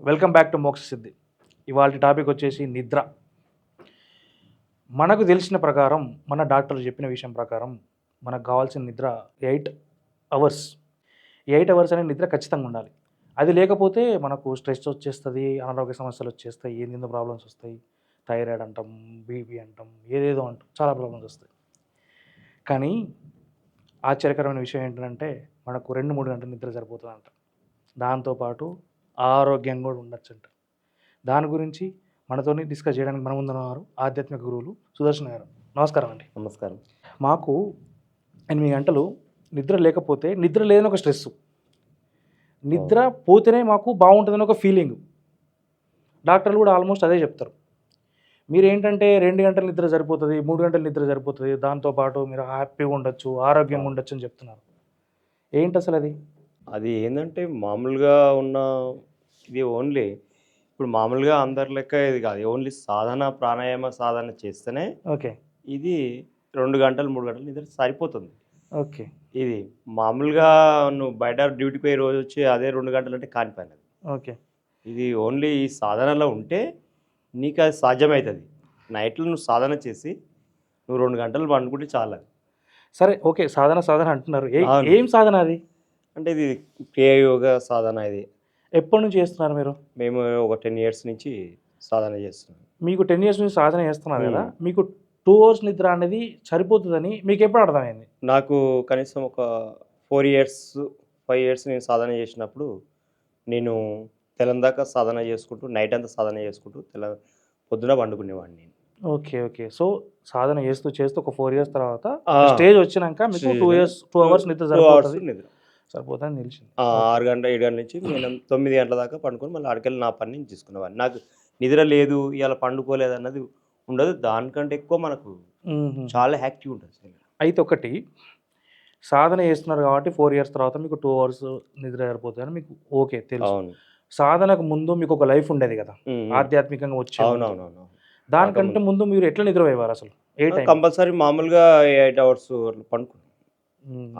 Welcome back to మోక్ష సిద్ధి. ఇవాళ topic వచ్చేసి నిద్ర. మనకు తెలిసిన ప్రకారం, మన డాక్టర్లు చెప్పిన విషయం ప్రకారం మనకు కావాల్సిన నిద్ర 8 అవర్స్. 8 అవర్స్ అనే నిద్ర ఖచ్చితంగా ఉండాలి. అది లేకపోతే మనకు స్ట్రెస్ వచ్చేస్తుంది, అనారోగ్య సమస్యలు వచ్చేస్తాయి, ఏందేందో ప్రాబ్లమ్స్ వస్తాయి. థైరాయిడ్ అంటాం, బీపీ అంటాం, ఏదేదో అంటాం, చాలా ప్రాబ్లమ్స్ వస్తాయి. కానీ ఆశ్చర్యకరమైన విషయం ఏంటంటే మనకు 2-3 గంటల నిద్ర సరిపోతుందంట. దాంతోపాటు ఆరోగ్యంగా కూడా ఉండొచ్చంట. దాని గురించి మనతోని డిస్కస్ చేయడానికి మన ముందున్నారు ఆధ్యాత్మిక గురువులు సుదర్శన్ గారు. నమస్కారం అండి. నమస్కారం. మాకు 8 గంటలు నిద్ర లేకపోతే నిద్ర లేదని ఒక స్ట్రెస్, నిద్ర పోతేనే మాకు బాగుంటుందని ఒక ఫీలింగ్. డాక్టర్లు కూడా ఆల్మోస్ట్ అదే చెప్తారు. మీరు ఏంటంటే 2 గంటల నిద్ర సరిపోతుంది, 3 గంటల నిద్ర సరిపోతుంది, దాంతోపాటు మీరు హ్యాపీగా ఉండొచ్చు, ఆరోగ్యంగా ఉండొచ్చు అని చెప్తున్నారు. ఏంటి అసలు అది? అది ఏంటంటే మామూలుగా ఉన్న ఇది ఓన్లీ ఇప్పుడు మామూలుగా అందరి లెక్క ఇది కాదు. ఓన్లీ సాధన ప్రాణాయామ సాధన చేస్తేనే ఓకే, ఇది 2 గంటలు 3 గంటలు నిద్ర సరిపోతుంది. ఓకే, ఇది మామూలుగా నువ్వు బయట డ్యూటీకి పోయి రోజు వచ్చి అదే 2 గంటలు అంటే కాని పని అది. ఓకే. ఇది ఓన్లీ ఈ సాధనలో ఉంటే నీకు అది సాధ్యమవుతుంది. నైట్లో నువ్వు సాధన చేసి నువ్వు 2 గంటలు పండుకుంటే చాలు అది. సరే, ఓకే, సాధన అంటున్నారు. అవును. ఏం సాధన అది? అంటే ఇది క్రియ యోగ సాధన. ఇది ఎప్పటి నుంచి చేస్తున్నారు మీరు? మేము ఒక 10 ఇయర్స్ నుంచి సాధన చేస్తున్నాం. మీకు 10 ఇయర్స్ నుంచి సాధన చేస్తున్నారు కదా, మీకు 2 అవర్స్ నిద్ర అనేది సరిపోతుందని మీకు ఎప్పుడు అర్థమైంది? నాకు కనీసం ఒక 4 ఇయర్స్ 5 ఇయర్స్ నేను సాధన చేసినప్పుడు నేను తెల్లందాకా సాధన చేసుకుంటూ నైట్ అంతా సాధన చేసుకుంటూ పొద్దున పండుకునేవాడిని నేను. Okay, okay. సో సాధన చేస్తూ ఒక 4 ఇయర్స్ తర్వాత స్టేజ్ వచ్చినాక మీకు 2 అవర్స్ నిద్ర సరిపోతుందని తెలిసింది. 6 గంటల 7 గంటల నుంచి నేను 9 గంటల దాకా పండుకొని మళ్ళీ ఆడికెళ్ళి నా పని నేను తీసుకునేవాడిని. నాకు నిద్ర లేదు, ఇవాళ పండుకోలేదు అన్నది ఉండదు. దానికంటే ఎక్కువ మనకు చాలా యాక్టివ్ ఉంటుంది. అయితే ఒకటి, సాధన చేస్తున్నారు కాబట్టి 4 ఇయర్స్ తర్వాత మీకు 2 అవర్స్ నిద్ర సరిపోతుందని మీకు ఓకే తెలుసు. అవును. సాధనకు ముందు మీకు ఒక లైఫ్ ఉండేది కదా, ఆధ్యాత్మికంగా వచ్చే. అవునవునవును. దానికంటే ముందు మీరు ఎట్లా నిద్రపోయేవారు అసలు? కంపల్సరీ మామూలుగా 8 అవర్స్ పండుకున్నాను.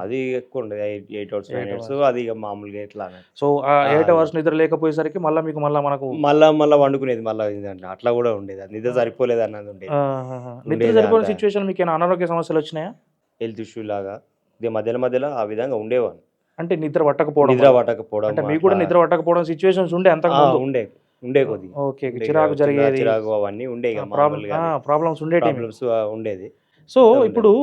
అది ఎక్కువ ఉండదు, 8 అవర్స్ 9 అవర్స్. అది ఇక మామూలుగా ఎట్లా సో ఆ 8 అవర్స్ నిద్ర లేకపోయేసరికి మళ్ళీ మీకు మనకు మళ్ళీ వండుకునేది మళ్ళీ అట్లా కూడా ఉండేది. అది నిద్ర సరిపోలేదు అన్నది ఉండేది. నిద్ర సరిపోయిన సిచ్యువేషన్ మీకు ఏమైనా అనారోగ్య సమస్యలు వచ్చినాయా? హెల్త్ ఇష్యూ లాగా ఇది మధ్యలో ఆ విధంగా ఉండేవాడిని. అంటే నిద్ర పట్టకపోవడం అంటే మీకు కూడా నిద్ర పట్టకపోవడం సిచ్యువేషన్స్ ఉండే అంత ఉండే కొద్దిగా. ఓకే, చిరాకు జరిగేది, చిరాకు అవన్నీ ఉండే, ప్రాబ్లమ్స్ ఉండేది. సో ఇప్పుడు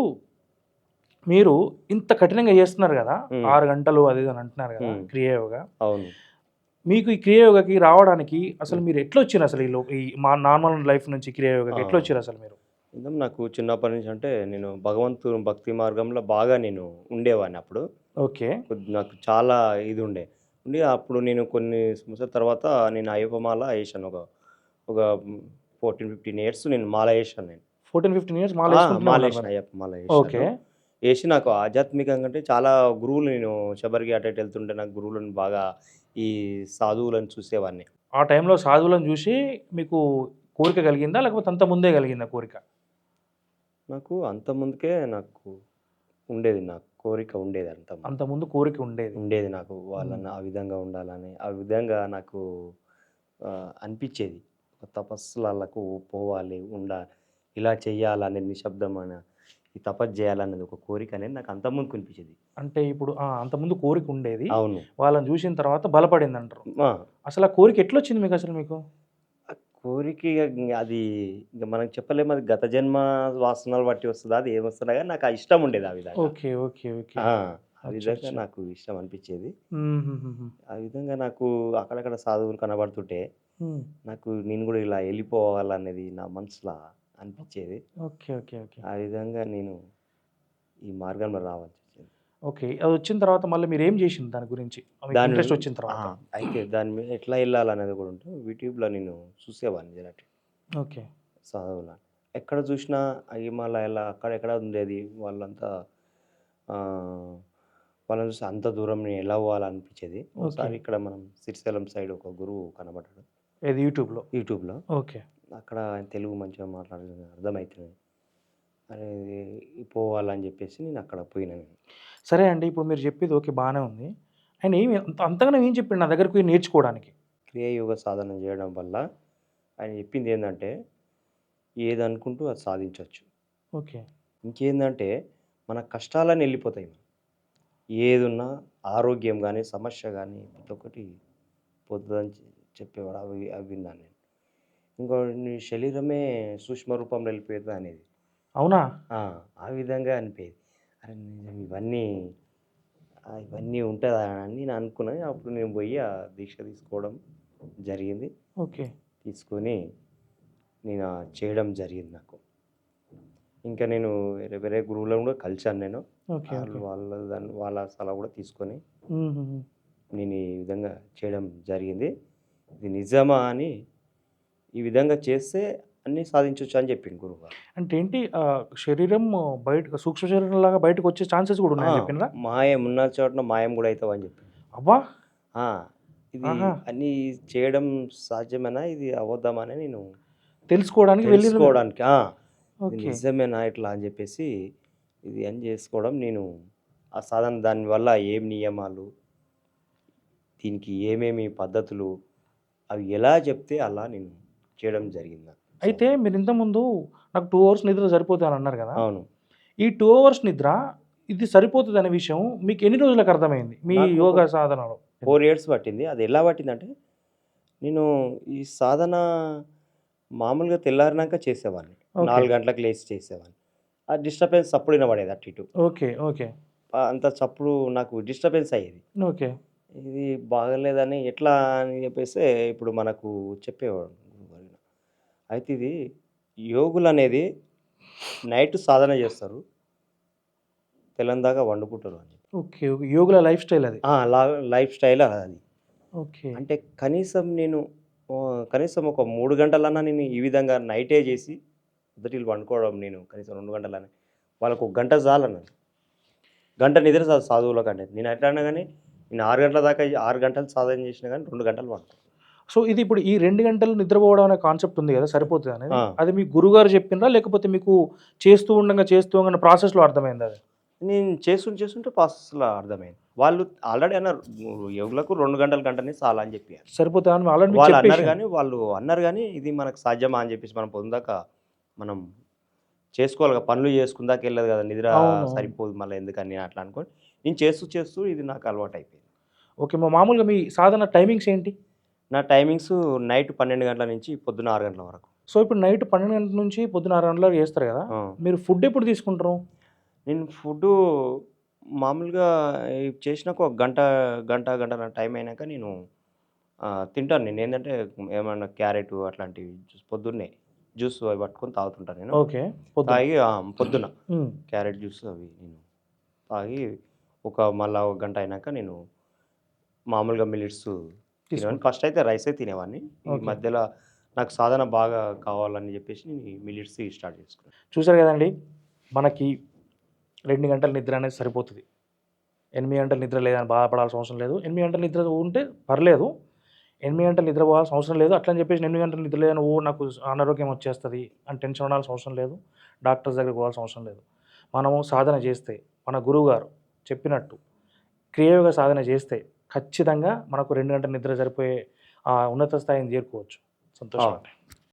మీరు ఇంత కఠినంగా చేస్తున్నారు కదా, 6 గంటలు అది అని అంటున్నారు కదా క్రియాయోగ. అవును. మీకు ఈ క్రియాయోగకి రావడానికి అసలు మీరు ఎట్లా వచ్చారు? అసలు ఈ మా నార్మల్ లైఫ్ నుంచి క్రియాయోగకి ఎట్లా వచ్చారు అసలు మీరు? నాకు చిన్నప్పటి నుంచి అంటే నేను భగవంతుని భక్తి మార్గంలో బాగా నేను ఉండేవాడిని అప్పుడు. ఓకే. నాకు చాలా ఇది ఉండి అప్పుడు నేను కొన్ని సంవత్సరాల తర్వాత నేను అయ్యప్పమాల వేసాను. ఒక 14-15 ఇయర్స్ నేను మాల వేసాను. నేను 14-15 ఇయర్స్ మాల వేసాను, అయ్యప్పమాల వేసి నాకు ఆధ్యాత్మికంగా అంటే చాలా గురువులు, నేను శబరికి అటు వెళ్తుంటే నాకు గురువులను బాగా ఈ సాధువులను చూసేవాడిని. ఆ టైంలో సాధువులను చూసి మీకు కోరిక కలిగిందా, లేకపోతే అంత ముందే కలిగిందా కోరిక? నాకు అంత ముందుకే నాకు ఉండేది, నాకు కోరిక ఉండేది. అంత ముందు కోరిక ఉండేది నాకు వాళ్ళని ఆ విధంగా ఉండాలని, ఆ విధంగా నాకు అనిపించేది. ఒక తపస్సులకు పోవాలి, ఇలా చెయ్యాలనే నిశ్శబ్దమైన ఈ తపస్సు చేయాలనేది ఒక కోరిక అనేది నాకు అంతకుముందు కనిపించేది. అంటే ఇప్పుడు అంతకుముందు కోరిక ఉండేది, అవును, వాళ్ళని చూసిన తర్వాత బలపడింది అంటారు. అసలు ఆ కోరిక ఎట్లా వచ్చింది మీకు? అసలు మీకు ఆ కోరిక అది ఇంకా మనం చెప్పలేము, అది గత జన్మ వాసనలు బట్టి వస్తుందా, అది ఏమొస్తుందా, కానీ నాకు ఆ ఇష్టం ఉండేది ఆ విధంగా. Okay, okay, okay. ఆ విధంగా నాకు ఇష్టం అనిపించేది. ఆ విధంగా నాకు అక్కడక్కడ సాధువులు కనబడుతుంటే నాకు నేను కూడా ఇలా వెళ్ళిపోవాలనేది నా మనసులో అనిపించేది. Okay, okay, okay. ఆ విధంగా నేను ఈ మార్గంలో రావాల్సి వచ్చింది. ఓకే, అది వచ్చిన తర్వాత మళ్ళీ మీరు ఏం చేసింది దాని గురించి? ఇంట్రెస్ట్ వచ్చిన తర్వాత అయితే దాని మీద ఎట్లా వెళ్ళాలనేది కూడా ఉంటుంది. యూట్యూబ్లో నేను చూసేవాడిని జనరల్. ఓకే. సాధువుల ఎక్కడ చూసినా హిమాలయాల అక్కడెక్కడ ఉండేది వాళ్ళంతా. వాళ్ళని చూసి అంత దూరం నేను ఎలా పోవాలనిపించేది. ఒకసారి ఇక్కడ మనం శ్రీశైలం సైడ్ ఒక గురువు కనబడ్డాడు. ఏది? యూట్యూబ్లో. ఓకే. అక్కడ ఆయన తెలుగు మంచిగా మాట్లాడేది, అర్థమవుతుంది అనేది పోవాలని చెప్పేసి నేను అక్కడ పోయినాను. సరే అండి, ఇప్పుడు మీరు చెప్పేది ఓకే, బాగానే ఉంది. ఆయన ఏమి అంతగానో ఏం చెప్పిండు నా దగ్గరికి పోయి నేర్చుకోవడానికి? క్రియాయోగ సాధన చేయడం వల్ల ఆయన చెప్పింది ఏంటంటే ఏదనుకుంటూ అది సాధించవచ్చు. ఓకే. ఇంకేందంటే మన కష్టాలన్నీ వెళ్ళిపోతాయి. ఏదున్నా ఆరోగ్యం గానీ, సమస్య గానీ ప్రతి ఒక్కటి పోతదని చెప్పేవాడు. అవి అవి విన్నాను నేను. ఇంకోటి నీ శరీరమే సూక్ష్మ రూపంలో వెళ్ళిపోయేది అనేది. అవునా? ఆ! ఆ విధంగా అనిపోయేది. అరే! నిజం ఇవన్నీ ఉంటదా అని నేను అనుకున్నా. అప్పుడు నేను పోయి ఆ దీక్ష తీసుకోవడం జరిగింది. ఓకే. తీసుకొని నేను చేయడం జరిగింది నాకు. ఇంకా నేను వేరే వేరే గురువులను కూడా కలిసాను నేను. ఓకే. ఓకే. వాళ్ళ సలహా కూడా తీసుకొని హుహుహు. నేను ఈ విధంగా చేయడం జరిగింది. ఇది నిజమా అని ఈ విధంగా చేస్తే అన్నీ సాధించొచ్చు అని చెప్పిండు గురువుగారు. అంటే ఏంటి శరీరం బయట సూక్ష్మ శరీరంలాగా బయటకొచ్చే ఛాన్సెస్ గూడా ఆ! ఉన్నాయని చెప్పినరా? మాయం ఉన్న చోటన మాయం కూడా అయితావని చెప్పిండు. అబ్బా! ఆ! ఇది ఆహా! అన్నీ చేయడం సాధ్యమేనా? ఇది అబద్ధమా అని నేను తెలుసుకోవడానికి వెళ్లిర్రు మీరు. తెలుసుకోవడానికి ఇది ఓకే. నిజమేనా ఇట్లా అని చెప్పేసి ఇది అని చేసుకోవడం నేను ఆ సాధన దానివల్ల ఏం నియమాలు, దీనికి ఏమేమి పద్ధతులు అవి ఎలా చెప్తే అలా నేను చేయడం జరిగింది నాకు అయితే సాధన. మీరు ఇంతకుముందు నాకు 2 అవర్స్ నిద్ర సరిపోతదని అన్నారు గదా! అవును. ఈ 2 అవర్స్ నిద్ర ఇది సరిపోతదనే విషయం మీకు ఎన్ని రోజులకు అర్థమైంది? మీ నాకు ఒక యోగా సాధనలో? 4 ఇయర్స్ పట్టింది. అది ఎలా పట్టిందంటే నేను ఈ సాధన మామూలుగా తెల్లారినాక చేసేవాడిని. ఓకే. 4 గంటలకు లేసి చేసేవాడిని. ఆ డిస్టర్బెన్స్ చప్పుడు వినబడేది అటు ఇటు. ఓకే. ఓకే. అంత చప్పుడు నాకు డిస్టర్బెన్స్ అయ్యేది. ఓకే. ఇది బాగాలేదని ఎట్లా అని చెప్పేసి ఇప్పుడు మనకు చెప్పేవాడు గురువుగారు. అయితే ఇది యోగులనేది నైట్ సాధన చేస్తారు. తెల్లందాకా వండుకుంటారు అని చెప్పి. ఓకే. ఓకే. యోగుల లైఫ్ స్టైల్ అది. లైఫ్ స్టైల్ అది. ఓకే. అంటే కనీసం నేను కనీసం ఒక 3 గంటలన్నా నేను ఈ విధంగా నైటే చేసి పొద్దుటిలి పండుకోవడం నేను కనీసం 2 గంటలని. వాళ్ళకి ఒక గంట చాలన్నారు. గంట నిద్ర చాలు సాధువుల కంటే. నేను ఎట్లా అన్నా గాని నేను 6 గంటల దాకా 6 గంటలు సాధన చేసినా గాని 2 గంటలు పండుకుంటా. సో, ఇది ఇప్పుడు ఈ 2 గంటలు నిద్రపోవడం అనే కాన్సెప్ట్ ఉంది గదా! సరిపోతదనేది. ఆ! అది మీ గురువుగారు చెప్పిండ్రా? లేకపోతే మీకు చేస్తూ ఉండంగా ప్రాసెస్‌లో అర్థమైందా అది? నేను చేస్తుంటే ప్రాసెస్‌లో అర్థమైంది. వాళ్ళు ఆల్రెడీ అన్నారు. యోగులకు 2 గంటలు గంటనే చాలా అని చెప్పారు. సరిపోతదని ఆల్రెడీ మీకు వాళ్ళు అన్నారు గానీ, ఇది మనకు సాధ్యమా అని చెప్పేసి మనం పొద్దుందాక మనం చేసుకోవాలిగా. పనులు చేసుకుందాక ఎళ్ళదు కదా! నిద్ర అవును. సరిపోదు మళ్ళీ ఎందుకని నేను అట్లా అనుకోని, నేను చేస్తూ ఇది నాకు అలవాటయిపోయింది. ఓకే. మామూలుగా మీ సాధన టైమింగ్స్ ఏంటి? నా టైమింగ్స్ నైట్ 12 గంటల నుంచి పొద్దున్న 6 గంటల వరకు. సో, ఇప్పుడు నైట్ 12 గంటల నుంచి పొద్దున 6 గంటల వరకు చేస్తారు గదా! ఆ! మీరు ఫుడ్ ఎప్పుడు తీసుకుంటారు? నేను ఫుడ్డు మామూలుగా చేసినాక ఒక గంటన్నర టైం అయినాక నేను తింటాను. నేనేందంటే ఏమన్నా క్యారెటు అట్లాంటివి పొద్దున్నే జ్యూస్ అవి పట్టుకొని తాగుతుంటాను నేను. ఓకే. పొద్దున. తాగి పొద్దున హ్మ్. క్యారెట్ జ్యూస్ అవి నేను తాగి మళ్ళా ఒక గంట అయినాక నేను మామూలుగా మిల్లెట్స్ తినేవాడిని. ఫస్ట్ అయితే రైసే తినేవాడిని. ఈ ఓకే. మధ్యలో నాకు సాధన బాగా కావాలని చెప్పేసి నేను ఈ మిల్లెట్స్ స్టార్ట్ చేసుకున్నాను. చూసారు గదండీ! మనకి 2 గంటల నిద్ర అనేది సరిపోతది. 8 గంటల నిద్ర లేదని బాధపడాల్సిన అవసరం లేదు. 8 గంటల నిద్ర ఉంటే పర్లేదు. 8 గంటలు నిద్రపోవాల్సిన అవసరం లేదు. అట్లని చెప్పేసి 8 గంటలు నిద్ర లేదని నాకు అనారోగ్యం వచ్చేస్తది అని టెన్షన్ పడాల్సిన అవసరం లేదు. డాక్టర్స్ దగ్గరికి పోవాల్సిన అవసరం లేదు. మనము సాధన చేస్తే మన గురువుగారు చెప్పినట్టు క్రియాయోగ సాధన చేస్తే ఖచ్చితంగా మనకు 2 గంటల నిద్ర సరిపోయే ఉన్నత స్థాయిని చేరుకోవచ్చు. సంతోషం అవును. అండి.